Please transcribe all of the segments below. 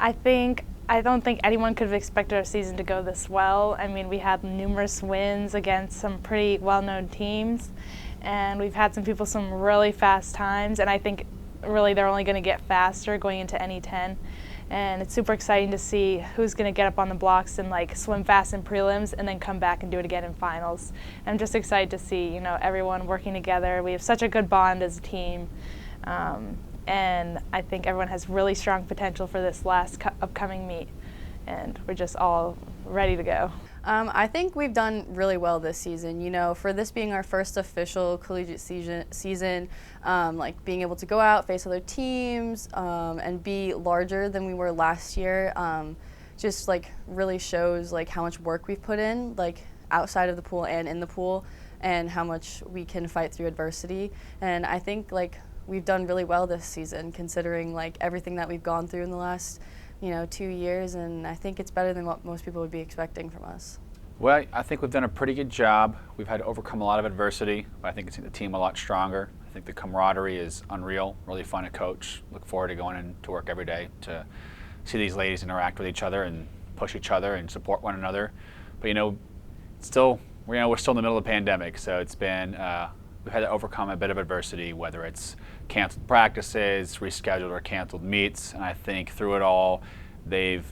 I don't think anyone could have expected our season to go this well. I mean, we had numerous wins against some pretty well-known teams, and we've had some really fast times, and I think really they're only going to get faster going into NE10. And it's super exciting to see who's going to get up on the blocks and like swim fast in prelims and then come back and do it again in finals. And I'm just excited to see, everyone working together. We have such a good bond as a team. And I think everyone has really strong potential for this last upcoming meet, and we're just all ready to go. I think we've done really well this season. For this being our first official collegiate season, like being able to go out, face other teams, and be larger than we were last year, just like really shows like how much work we've put in, like outside of the pool and in the pool, and how much we can fight through adversity. And I think like we've done really well this season, considering like everything that we've gone through in the last 2 years, and I think it's better than what most people would be expecting from us. Well, I think we've done a pretty good job. We've had to overcome a lot of adversity, but I think it's made the team a lot stronger. I think the camaraderie is unreal, really fun to coach. Look forward to going into work every day to see these ladies interact with each other and push each other and support one another. But we're still in the middle of the pandemic, so it's been we've had to overcome a bit of adversity, whether it's canceled practices, rescheduled or canceled meets, and I think through it all, they've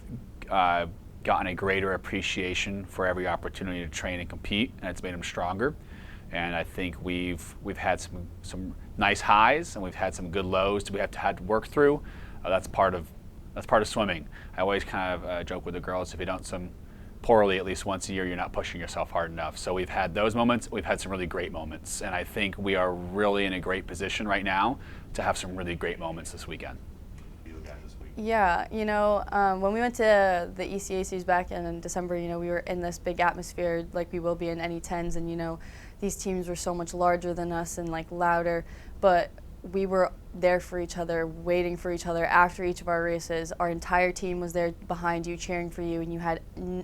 gotten a greater appreciation for every opportunity to train and compete, and it's made them stronger. And I think we've had some nice highs, and we've had some good lows that we had to work through. That's part of swimming. I always kind of joke with the girls, if you don't swim poorly at least once a year, you're not pushing yourself hard enough. So we've had those moments, we've had some really great moments, and I think we are really in a great position right now to have some really great moments this weekend. Yeah, when we went to the ECA series back in December, we were in this big atmosphere like we will be in NE10s, and these teams were so much larger than us and like louder, but we were there for each other, waiting for each other after each of our races. Our entire team was there behind you, cheering for you, and you had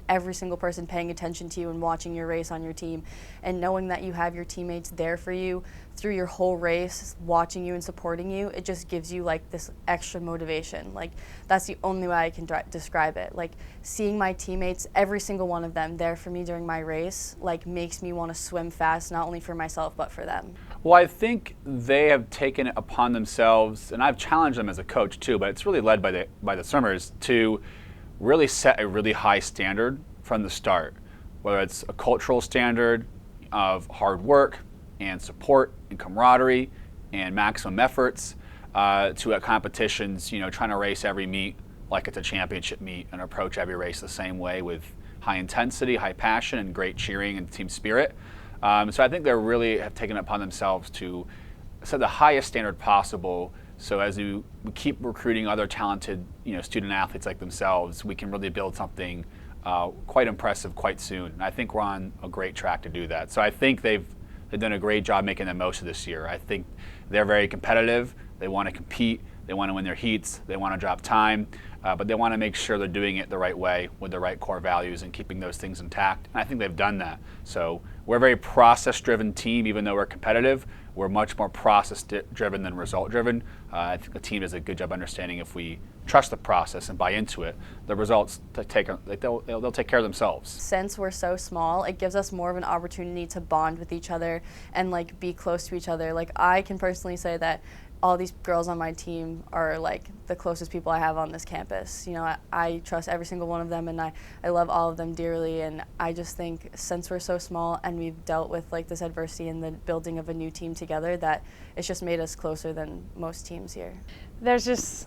every single person paying attention to you and watching your race on your team. And knowing that you have your teammates there for you through your whole race, watching you and supporting you, it just gives you like this extra motivation. Like that's the only way I can describe it. Like seeing my teammates, every single one of them there for me during my race, like makes me want to swim fast, not only for myself but for them. Well, I think they have taken it upon themselves, and I've challenged them as a coach too, but it's really led by the swimmers to really set a really high standard from the start, whether it's a cultural standard of hard work and support and camaraderie and maximum efforts to at competitions, trying to race every meet like it's a championship meet and approach every race the same way with high intensity, high passion, and great cheering and team spirit. So I think they really have taken it upon themselves to set the highest standard possible. So as we keep recruiting other talented, student athletes like themselves, we can really build something quite impressive quite soon. And I think we're on a great track to do that. So I think they've done a great job making the most of this year. I think they're very competitive. They want to compete. They want to win their heats. They want to drop time. But they want to make sure they're doing it the right way with the right core values and keeping those things intact. And I think they've done that. So we're a very process-driven team, even though we're competitive. We're much more process-driven than result-driven. I think the team does a good job understanding if we trust the process and buy into it, the results they'll take care of themselves. Since we're so small, it gives us more of an opportunity to bond with each other and like be close to each other. Like I can personally say that all these girls on my team are like the closest people I have on this campus. I trust every single one of them, and I love all of them dearly, and I just think since we're so small and we've dealt with like this adversity and the building of a new team together, that it's just made us closer than most teams here. There's just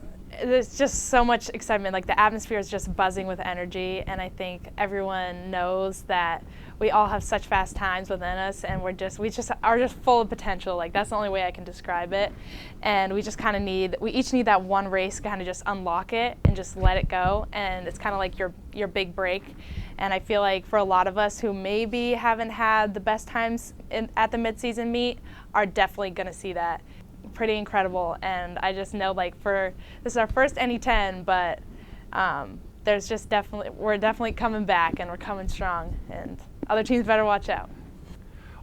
so much excitement. Like the atmosphere is just buzzing with energy, and I think everyone knows that we all have such fast times within us, and we are just full of potential. Like that's the only way I can describe it. And we just kind of we each need that one race to kind of just unlock it and just let it go. And it's kind of like your big break. And I feel like for a lot of us who maybe haven't had the best times at the midseason meet are definitely going to see that. Pretty incredible, and I just know like this is our first NE10, but we're definitely coming back, and we're coming strong, and other teams better watch out.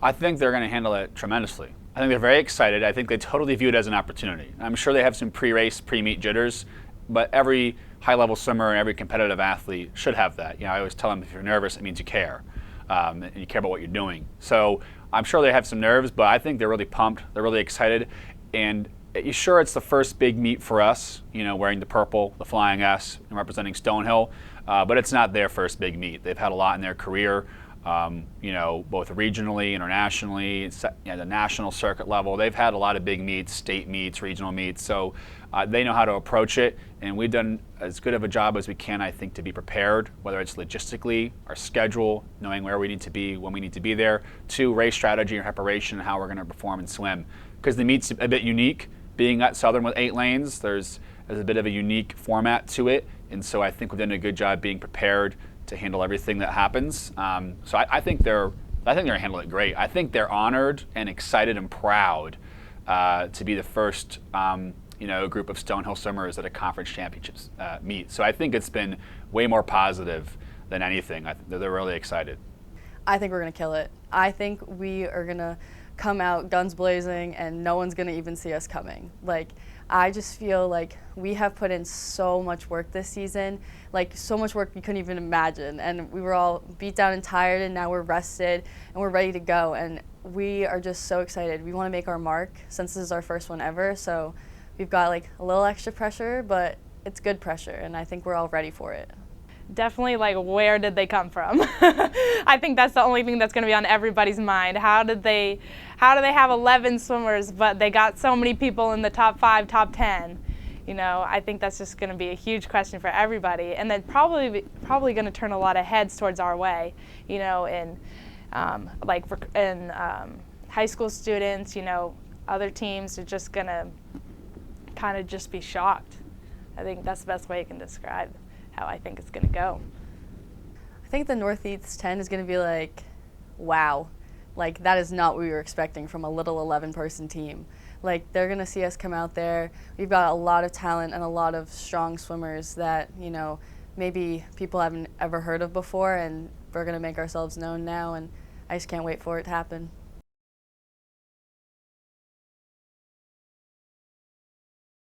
I think they're going to handle it tremendously. I think they're very excited. I think they totally view it as an opportunity. I'm sure they have some pre-race, pre-meet jitters, but every high-level swimmer and every competitive athlete should have that. I always tell them, if you're nervous, it means you care, and you care about what you're doing. So I'm sure they have some nerves, but I think they're really pumped. They're really excited, and sure, it's the first big meet for us, wearing the purple, the Flying S, and representing Stonehill, but it's not their first big meet. They've had a lot in their career, both regionally, internationally, the national circuit level. They've had a lot of big meets, state meets, regional meets, so they know how to approach it, and we've done as good of a job as we can, I think, to be prepared, whether it's logistically, our schedule, knowing where we need to be, when we need to be there, to race strategy or preparation, and how we're going to perform and swim. Because the meet's a bit unique. Being at Southern with 8 lanes, there's a bit of a unique format to it, and so I think we've done a good job being prepared to handle everything that happens. So I think they're handling it great. I think they're honored and excited and proud to be the first group of Stonehill swimmers at a conference championships meet. So I think it's been way more positive than anything. They're really excited. I think we're gonna kill it. I think we are gonna come out guns blazing and no one's gonna even see us coming. I just feel like we have put in so much work this season, so much work you couldn't even imagine, and we were all beat down and tired, and now we're rested and we're ready to go, and we are just so excited. We want to make our mark since this is our first one ever, so we've got a little extra pressure, but it's good pressure, and I think we're all ready for it. Definitely, where did they come from? I think that's the only thing that's going to be on everybody's mind. How did they have 11 swimmers, but they got so many people in the top 5, top 10? I think that's just going to be a huge question for everybody, and then probably going to turn a lot of heads towards our way. In high school students, other teams are just going to kind of just be shocked. I think that's the best way you can describe how I think it's going to go. I think the Northeast 10 is going to be wow. That is not what we were expecting from a little 11-person team. They're going to see us come out there. We've got a lot of talent and a lot of strong swimmers that, maybe people haven't ever heard of before, and we're going to make ourselves known now, and I just can't wait for it to happen.